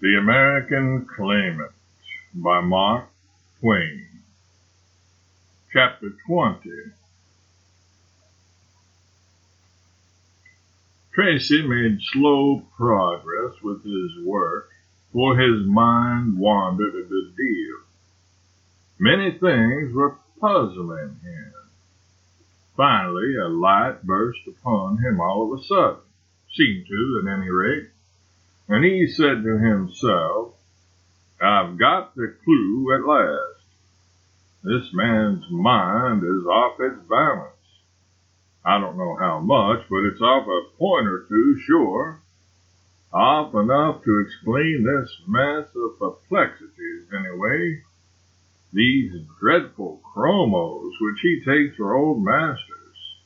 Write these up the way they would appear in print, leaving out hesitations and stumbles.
The American Claimant by Mark Twain. Chapter 20. Tracy made slow progress with his work, for his mind wandered a good deal. Many things were puzzling him. Finally, a light burst upon him all of a sudden, seemed to at any rate, and he said to himself, "I've got the clue at last. This man's mind is off its balance. I don't know how much, but it's off a point or two, sure. Off enough to explain this mess of perplexities, anyway. These dreadful chromos which he takes for old masters.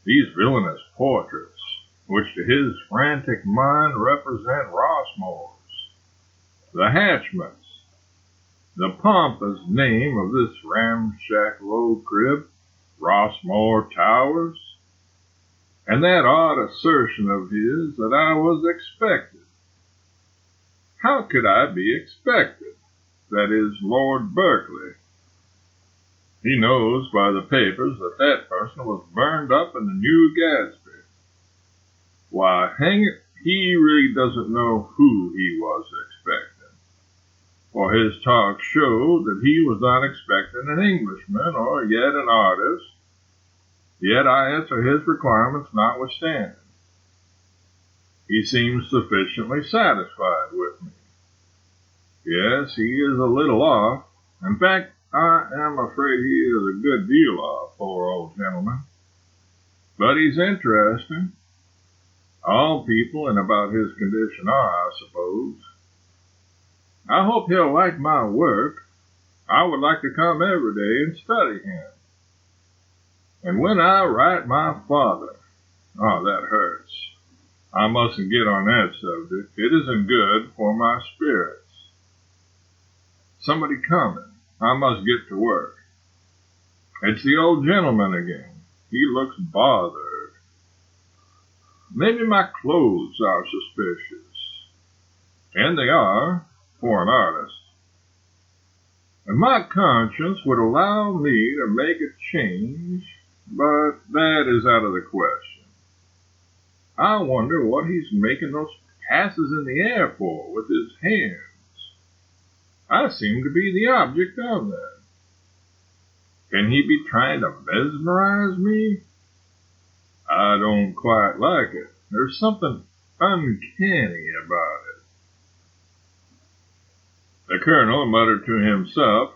These villainous portraits, which to his frantic mind represent Rossmores. The hatchments. The pompous name of this ramshackle old crib, Rossmore Towers. And that odd assertion of his that I was expected. How could I be expected? That is, Lord Berkeley. He knows by the papers that that person was burned up in the New Gadsby. Why, hang it, he really doesn't know who he was expecting. For his talk showed that he was not expecting an Englishman or yet an artist. Yet I answer his requirements notwithstanding. He seems sufficiently satisfied with me. Yes, he is a little off. In fact, I am afraid he is a good deal off, poor old gentleman. But he's interesting. All people in about his condition are, I suppose. I hope he'll like my work. I would like to come every day and study him. And when I write my father, oh, that hurts. I mustn't get on that subject. It isn't good for my spirits. Somebody coming. I must get to work. It's the old gentleman again. He looks bothered. Maybe my clothes are suspicious. And they are, for an artist. And my conscience would allow me to make a change, but that is out of the question. I wonder what he's making those passes in the air for with his hands. I seem to be the object of that. Can he be trying to mesmerize me? I don't quite like it. There's something uncanny about it. The colonel muttered to himself,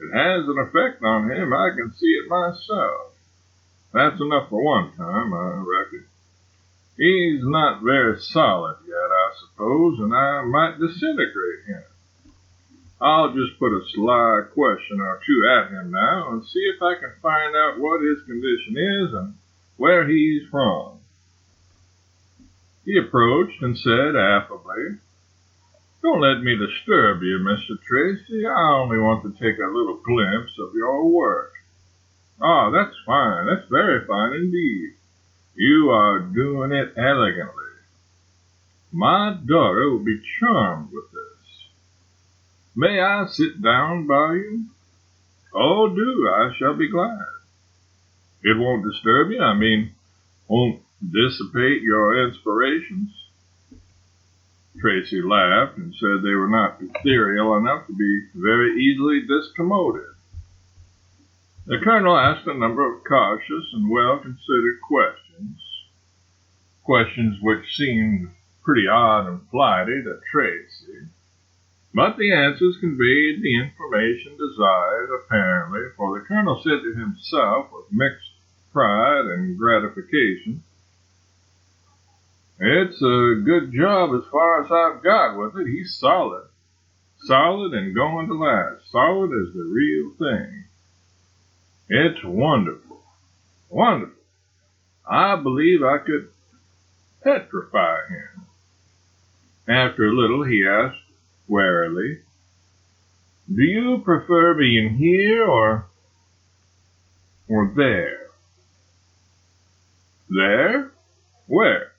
"It has an effect on him. I can see it myself. That's enough for one time, I reckon. He's not very solid yet, I suppose, and I might disintegrate him. I'll just put a sly question or two at him now and see if I can find out what his condition is and where he's from." He approached and said affably, "Don't let me disturb you, Mr. Tracy. I only want to take a little glimpse of your work." "Oh, that's fine. That's very fine indeed. You are doing it elegantly. My daughter will be charmed with this. May I sit down by you?" "Oh, do. I shall be glad." "It won't disturb you? I mean, won't dissipate your inspirations?" Tracy laughed and said they were not ethereal enough to be very easily discommoded. The colonel asked a number of cautious and well-considered questions which seemed pretty odd and flighty to Tracy. But the answers conveyed the information desired, apparently, for the colonel said to himself with mixed pride and gratification, "It's a good job as far as I've got with it. He's solid. Solid and going to last. Solid as the real thing. It's wonderful. Wonderful. I believe I could petrify him." After a little he asked warily, "Do you prefer being here or there?" "There? Where?"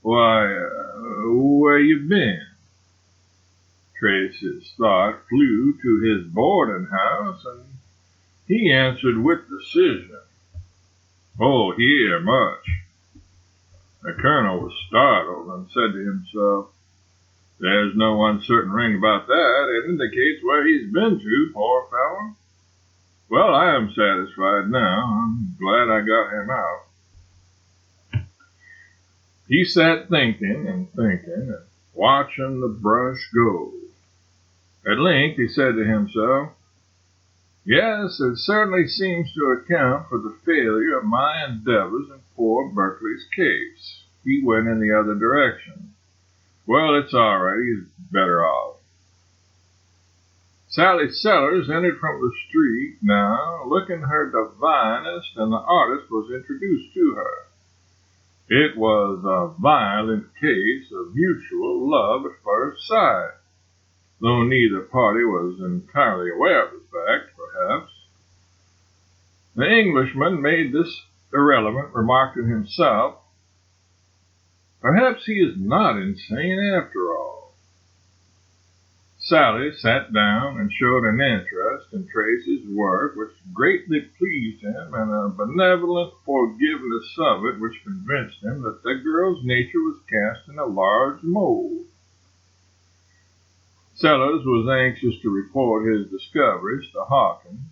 "Why, where you been?" Tracy's thought flew to his boarding house, and he answered with decision, "Oh, here, much." The colonel was startled and said to himself, "There's no uncertain ring about that. It indicates where he's been to, poor fellow. Well, I am satisfied now. I'm glad I got him out." He sat thinking and watching the brush go. At length he said to himself, "Yes, it certainly seems to account for the failure of my endeavors in poor Berkeley's case. He went in the other direction. Well, it's all right. He's better off." Sally Sellers entered from the street now, looking her divinest, and the artist was introduced to her. It was a violent case of mutual love at first sight, though neither party was entirely aware of the fact, perhaps. The Englishman made this irrelevant remark to himself, "Perhaps he is not insane after all." Sally sat down and showed an interest in Tracy's work which greatly pleased him, and a benevolent forgiveness of it which convinced him that the girl's nature was cast in a large mold. Sellers was anxious to report his discoveries to Hawkins,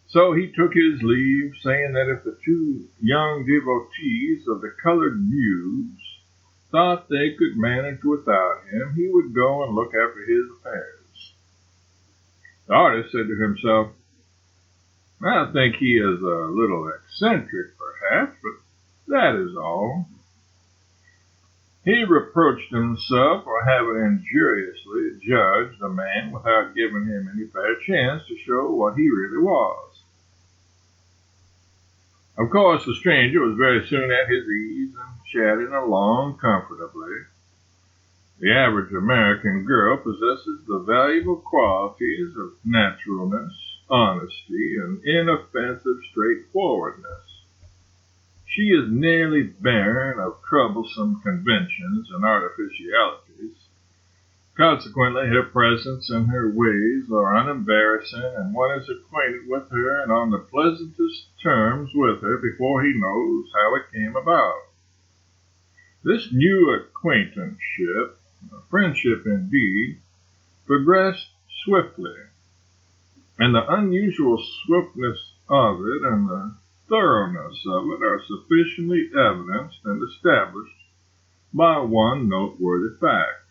so he took his leave, saying that if the two young devotees of the colored muse thought they could manage without him, he would go and look after his affairs. The artist said to himself, "I think he is a little eccentric, perhaps, but that is all." He reproached himself for having injuriously judged the man without giving him any fair chance to show what he really was. Of course, the stranger was very soon at his ease and chatting along comfortably. The average American girl possesses the valuable qualities of naturalness, honesty, and inoffensive straightforwardness. She is nearly barren of troublesome conventions and artificialities. Consequently, her presence and her ways are unembarrassing, and one is acquainted with her and on the pleasantest terms with her before he knows how it came about. This new acquaintanceship, a friendship indeed, progressed swiftly, and the unusual swiftness of it and the thoroughness of it are sufficiently evidenced and established by one noteworthy fact,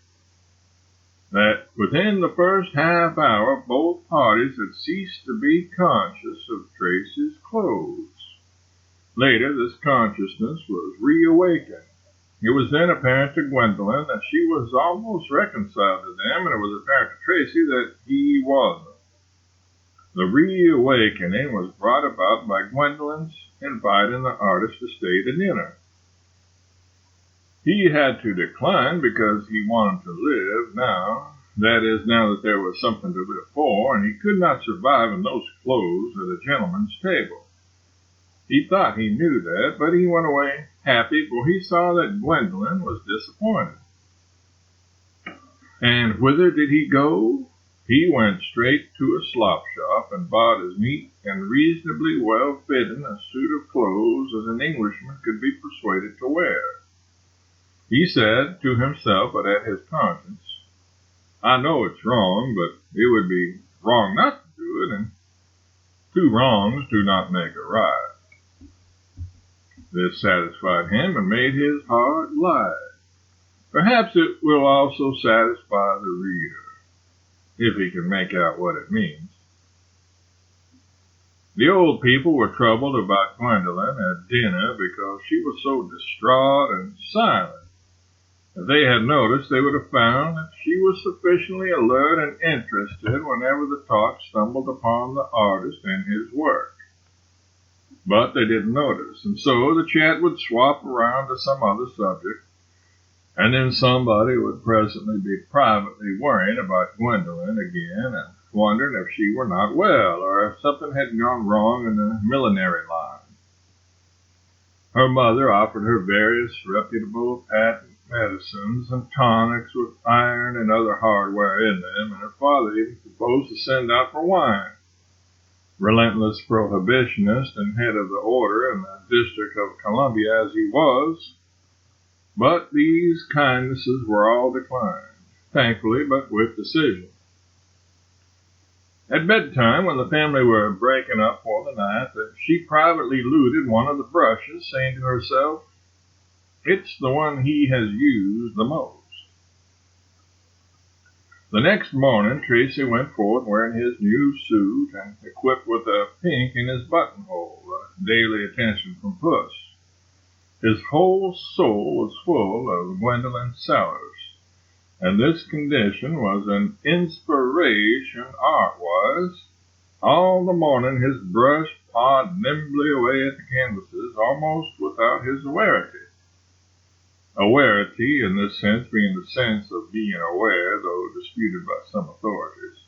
that within the first half hour both parties had ceased to be conscious of Tracy's clothes. Later this consciousness was reawakened. It was then apparent to Gwendolen that she was almost reconciled to them, and it was apparent to Tracy that he wasn't. The reawakening was brought about by Gwendolen's inviting the artist to stay to dinner. He had to decline because he wanted to live now, that is, now that there was something to live for, and he could not survive in those clothes at a gentleman's table. He thought he knew that, but he went away happy, for he saw that Gwendolen was disappointed. And whither did he go? He went straight to a slop shop and bought as neat and reasonably well-fitting a suit of clothes as an Englishman could be persuaded to wear. He said to himself, but at his conscience, "I know it's wrong, but it would be wrong not to do it, and two wrongs do not make a right." This satisfied him and made his heart light. Perhaps it will also satisfy the reader, if he can make out what it means. The old people were troubled about Gwendolen at dinner because she was so distraught and silent. If they had noticed, they would have found that she was sufficiently alert and interested whenever the talk stumbled upon the artist and his work. But they didn't notice, and so the chat would swap around to some other subject, and then somebody would presently be privately worrying about Gwendolen again and wondering if she were not well, or if something had gone wrong in the millinery line. Her mother offered her various reputable patent medicines and tonics with iron and other hardware in them, and her father even proposed to send out for wine. Relentless prohibitionist and head of the order in the District of Columbia as he was, but these kindnesses were all declined, thankfully, but with decision. At bedtime, when the family were breaking up for the night, she privately looted one of the brushes, saying to herself, "It's the one he has used the most." The next morning, Tracy went forth wearing his new suit and equipped with a pink in his buttonhole, a daily attention from Puss. His whole soul was full of Gwendolyn Sellers, and this condition was an inspiration art-wise. All the morning his brush pawed nimbly away at the canvases, almost without his awarity. Awarity, in this sense, being the sense of being aware, though disputed by some authorities.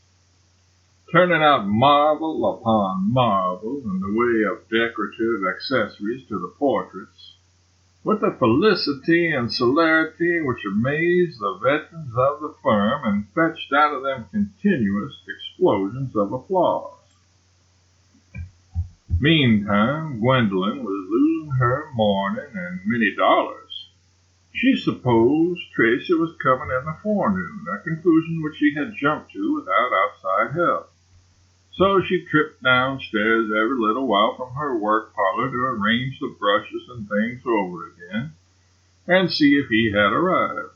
Turning out marvel upon marvel in the way of decorative accessories to the portraits, with a felicity and celerity which amazed the veterans of the firm and fetched out of them continuous explosions of applause. Meantime, Gwendolyn was losing her morning and many dollars. She supposed Tracy was coming in the forenoon, a conclusion which she had jumped to without outside help. So she tripped downstairs every little while from her work parlor to arrange the brushes and things over again, and see if he had arrived.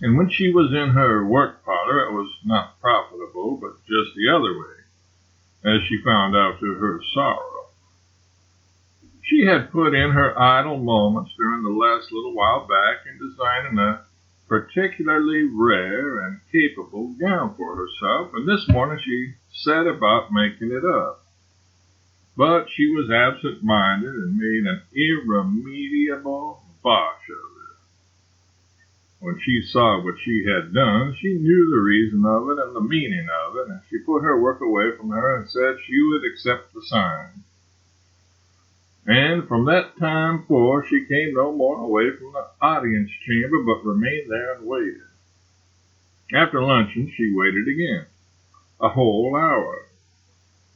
And when she was in her work parlor, it was not profitable, but just the other way, as she found out to her sorrow. She had put in her idle moments during the last little while back in designing a particularly rare and capable gown for herself, and this morning she set about making it up. But she was absent-minded and made an irremediable bosh of it. When she saw what she had done, she knew the reason of it and the meaning of it, and she put her work away from her and said she would accept the sign. And from that time forth she came no more away from the audience chamber, but remained there and waited. After luncheon she waited again, a whole hour.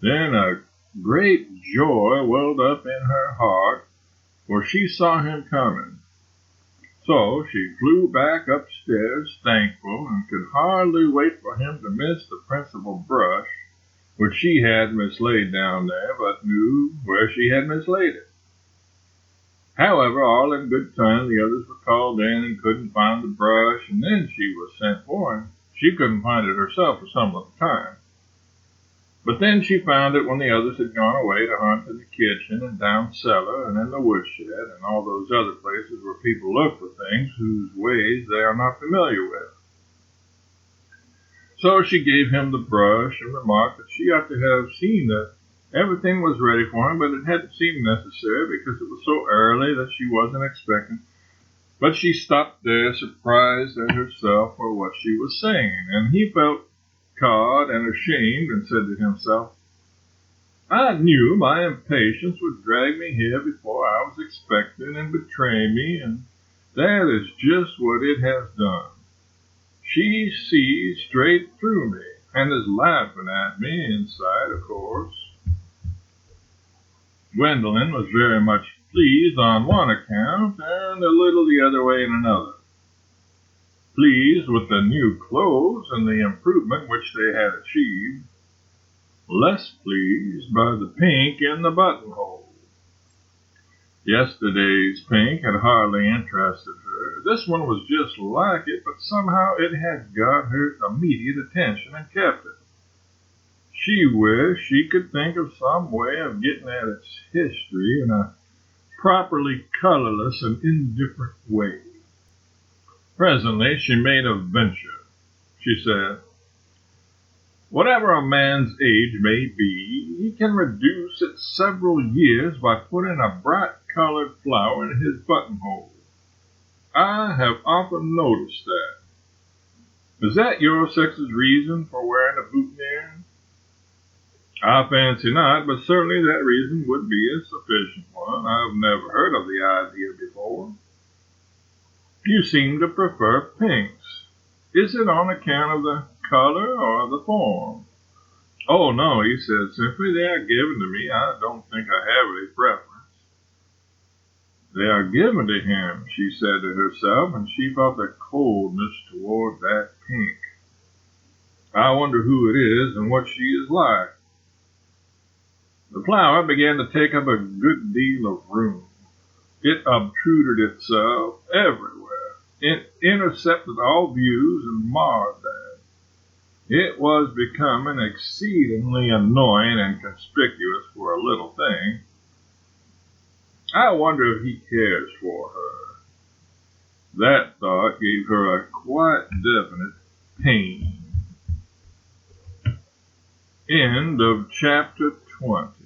Then a great joy welled up in her heart, for she saw him coming. So she flew back upstairs, thankful, and could hardly wait for him to miss the principal brush, which she had mislaid down there, but knew where she had mislaid it. However, all in good time, the others were called in and couldn't find the brush, and then she was sent for, and she couldn't find it herself for some little time. But then she found it when the others had gone away to hunt in the kitchen and down cellar and in the woodshed and all those other places where people look for things whose ways they are not familiar with. So she gave him the brush and remarked that she ought to have seen that everything was ready for him, but it hadn't seemed necessary because it was so early that she wasn't expecting. But she stopped there, surprised at herself for what she was saying, and he felt caught and ashamed and said to himself, "I knew my impatience would drag me here before I was expected and betray me, and that is just what it has done. She sees straight through me and is laughing at me inside, of course." Gwendolyn was very much pleased on one account and a little the other way in another. Pleased with the new clothes and the improvement which they had achieved, less pleased by the pink in the buttonhole. Yesterday's pink had hardly interested her. This one was just like it, but somehow it had got her immediate attention and kept it. She wished she could think of some way of getting at its history in a properly colorless and indifferent way. Presently she made a venture. She said, "Whatever a man's age may be, he can reduce it several years by putting a bright-colored flower in his buttonhole. I have often noticed that. Is that your sex's reason for wearing a boutonniere?" "I fancy not, but certainly that reason would be a sufficient one. I've never heard of the idea before." You seem to prefer pinks. Is it on account of the color or the form? Oh, no, he said simply. They are given to me. I don't think I have any preference. They are given to him, she said to herself, and she felt a coldness toward that pink. I wonder who it is and what she is like. The flower began to take up a good deal of room. It obtruded itself everywhere. It intercepted all views and marred them. It was becoming exceedingly annoying and conspicuous for a little thing. I wonder if he cares for her. That thought gave her a quite definite pain. End of chapter 20.